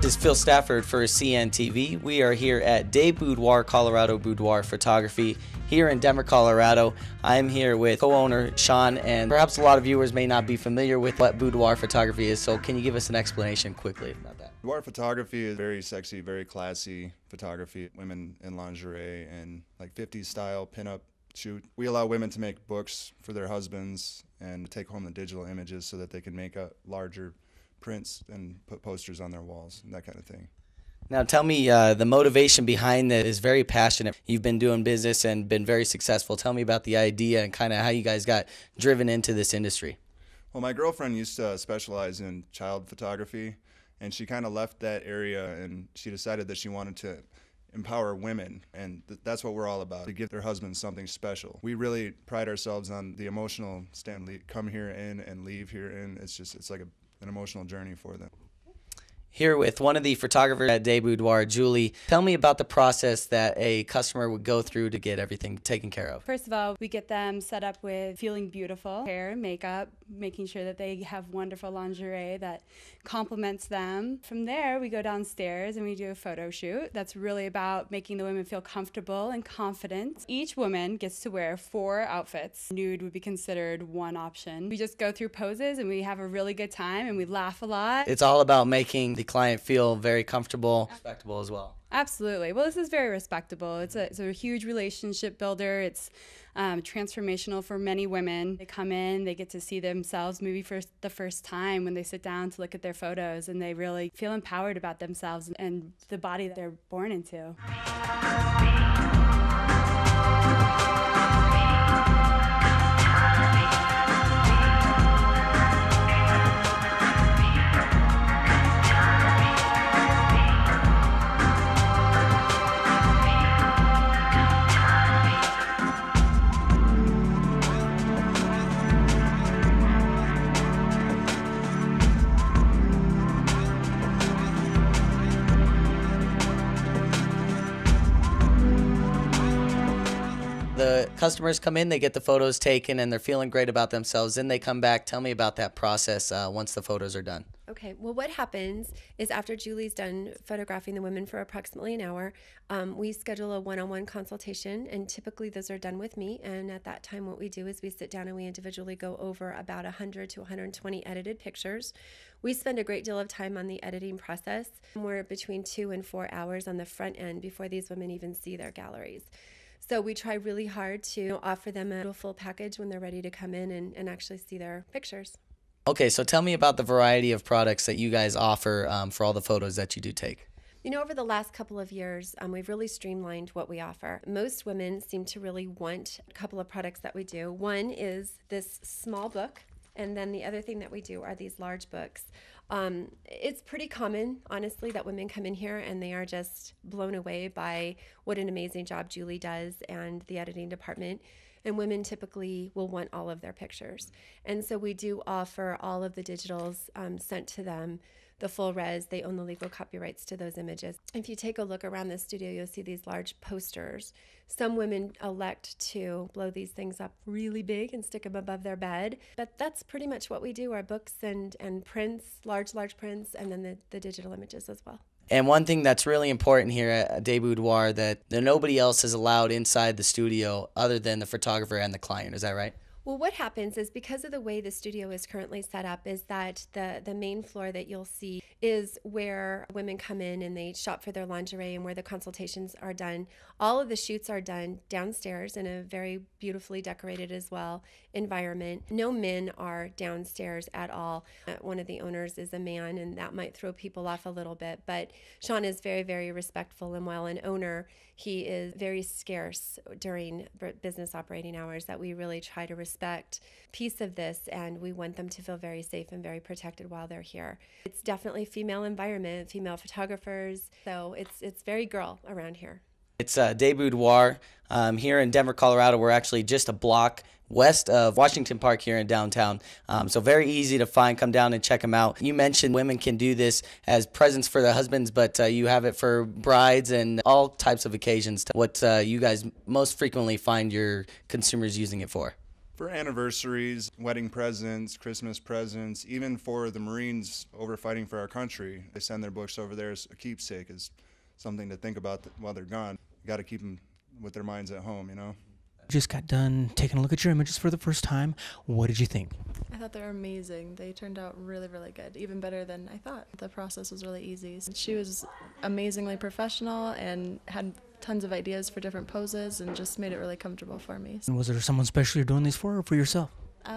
This is Phil Stafford for CNTV. We are here at Des Boudoir, Colorado Boudoir Photography here in Denver, Colorado. I'm here with co-owner Sean, and perhaps a lot of viewers may not be familiar with what boudoir photography is, so can you give us an explanation quickly about that? Boudoir photography is very sexy, very classy photography. Women in lingerie and like 50s style pinup shoot. We allow women to make books for their husbands and take home the digital images so that they can make a larger prints and put posters on their walls and that kind of thing. Now tell me, the motivation behind this is very passionate. You've been doing business and been very successful. Tell me about the idea and kind of how you guys got driven into this industry. Well, my girlfriend used to specialize in child photography, and she kind of left that area and she decided that she wanted to empower women, and that's what we're all about, to give their husbands something special. We really pride ourselves on the emotional stand. Come here in and leave here in. It's like an emotional journey for them. Here with one of the photographers at Des Boudoir, Julie. Tell me about the process that a customer would go through to get everything taken care of. First of all, we get them set up with feeling beautiful, hair, makeup, making sure that they have wonderful lingerie that complements them. From there, we go downstairs and we do a photo shoot. That's really about making the women feel comfortable and confident. Each woman gets to wear 4 outfits. Nude would be considered one option. We just go through poses and we have a really good time and we laugh a lot. It's all about making the client feel very comfortable, respectable as well. Absolutely. Well, this is very respectable. It's a huge relationship builder. It's transformational for many women. They come in, they get to see themselves maybe for the first time when they sit down to look at their photos, and they really feel empowered about themselves and the body that they're born into. The customers come in, they get the photos taken, and they're feeling great about themselves. Then they come back. Tell me about that process once the photos are done. Okay, well, what happens is after Julie's done photographing the women for approximately an hour, we schedule a one-on-one consultation, and typically those are done with me. And at that time, what we do is we sit down and we individually go over about 100 to 120 edited pictures. We spend a great deal of time on the editing process. We're between 2 and 4 hours on the front end before these women even see their galleries. So we try really hard to offer them a full package when they're ready to come in and actually see their pictures. Okay, so tell me about the variety of products that you guys offer for all the photos that you do take. You know, over the last couple of years, we've really streamlined what we offer. Most women seem to really want a couple of products that we do. One is this small book, and then the other thing that we do are these large books. It's pretty common, honestly, that women come in here and they are just blown away by what an amazing job Julie does and the editing department. And women typically will want all of their pictures. And so we do offer all of the digitals sent to them, the full res. They own the legal copyrights to those images. If you take a look around the studio, you'll see these large posters. Some women elect to blow these things up really big and stick them above their bed. But that's pretty much what we do, our books and prints, large prints, and then the digital images as well. And one thing that's really important here at Des Boudoir that nobody else is allowed inside the studio other than the photographer and the client. Is that right? Well, what happens is because of the way the studio is currently set up is that the main floor that you'll see is where women come in and they shop for their lingerie and where the consultations are done. All of the shoots are done downstairs in a very beautifully decorated as well environment. No men are downstairs at all. One of the owners is a man, and that might throw people off a little bit, but Sean is very, very respectful, and while an owner, he is very scarce during business operating hours that we really try to respect piece of this, and we want them to feel very safe and very protected while they're here. It's definitely female environment, female photographers, so it's very girl around here. It's Des Boudoir here in Denver, Colorado. We're actually just a block west of Washington Park here in downtown. So very easy to find. Come down and check them out. You mentioned women can do this as presents for their husbands, but you have it for brides and all types of occasions. What you guys most frequently find your consumers using it for? For anniversaries, wedding presents, Christmas presents, even for the Marines over fighting for our country, they send their books over there as a keepsake, as something to think about while they're gone. You got to keep them with their minds at home, you know. Just got done taking a look at your images for the first time. What did you think? I thought they were amazing. They turned out really, really good, even better than I thought. The process was really easy. She was amazingly professional and had tons of ideas for different poses and just made it really comfortable for me. And was there someone special you're doing these for, or for yourself?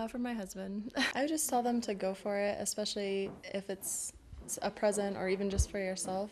For my husband. I would just tell them to go for it, especially if it's a present or even just for yourself.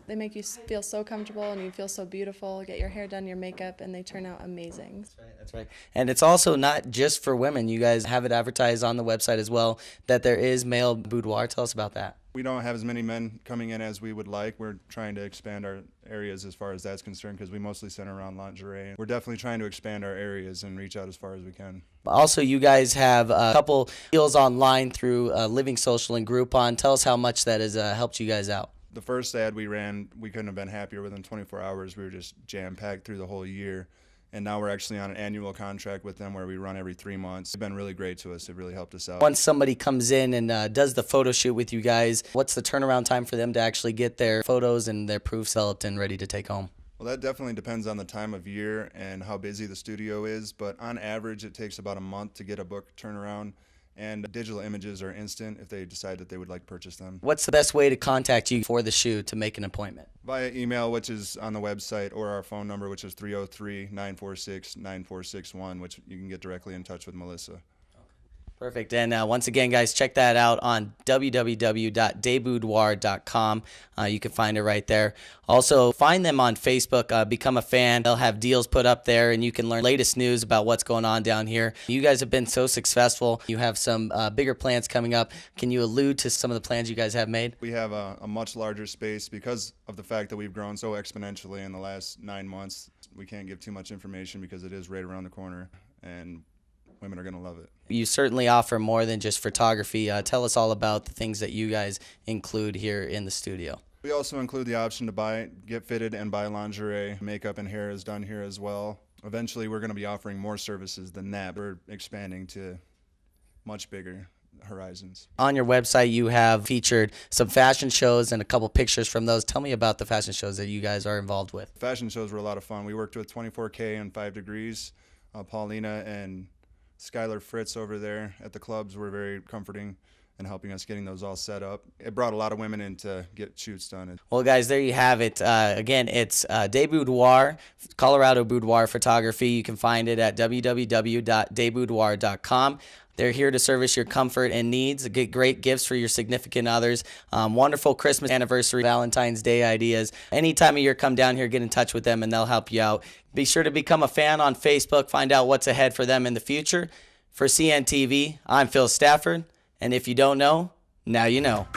They make you feel so comfortable and you feel so beautiful. Get your hair done, your makeup, and they turn out amazing. That's right. And it's also not just for women. You guys have it advertised on the website as well that there is male boudoir. Tell us about that. We don't have as many men coming in as we would like. We're trying to expand our areas as far as that's concerned because we mostly center around lingerie. We're definitely trying to expand our areas and reach out as far as we can. Also, you guys have a couple deals online through Living Social and Groupon. Tell us how much that has helped you guys out. The first ad we ran, we couldn't have been happier. Within 24 hours, we were just jam-packed through the whole year. And now we're actually on an annual contract with them where we run every 3 months. It's been really great to us. It really helped us out. Once somebody comes in and does the photo shoot with you guys, what's the turnaround time for them to actually get their photos and their proofs developed and ready to take home? Well, that definitely depends on the time of year and how busy the studio is, but on average it takes about a month to get a book turnaround, and digital images are instant if they decide that they would like to purchase them. What's the best way to contact you for the shoot to make an appointment? Via email, which is on the website, or our phone number, which is 303-946-9461, which you can get directly in touch with Melissa. Perfect. And once again, guys, check that out on www.dayboudoir.com. You can find it right there. Also, find them on Facebook. Become a fan. They'll have deals put up there, and you can learn latest news about what's going on down here. You guys have been so successful. You have some bigger plans coming up. Can you allude to some of the plans you guys have made? We have a much larger space because of the fact that we've grown so exponentially in the last 9 months. We can't give too much information because it is right around the corner, and women are going to love it. You certainly offer more than just photography. Tell us all about the things that you guys include here in the studio. We also include the option to get fitted and buy lingerie. Makeup and hair is done here as well. Eventually, we're going to be offering more services than that. We're expanding to much bigger horizons. On your website, you have featured some fashion shows and a couple pictures from those. Tell me about the fashion shows that you guys are involved with. Fashion shows were a lot of fun. We worked with 24K and 5 Degrees. Paulina and Skylar Fritz over there at the clubs were very comforting and helping us getting those all set up. It brought a lot of women in to get shoots done. Well, guys, there you have it. Again, it's Day Boudoir, Colorado Boudoir Photography. You can find it at www.dayboudoir.com. They're here to service your comfort and needs, get great gifts for your significant others, wonderful Christmas anniversary, Valentine's Day ideas. Any time of year, come down here, get in touch with them, and they'll help you out. Be sure to become a fan on Facebook, find out what's ahead for them in the future. For CNTV, I'm Phil Stafford, and if you don't know, now you know.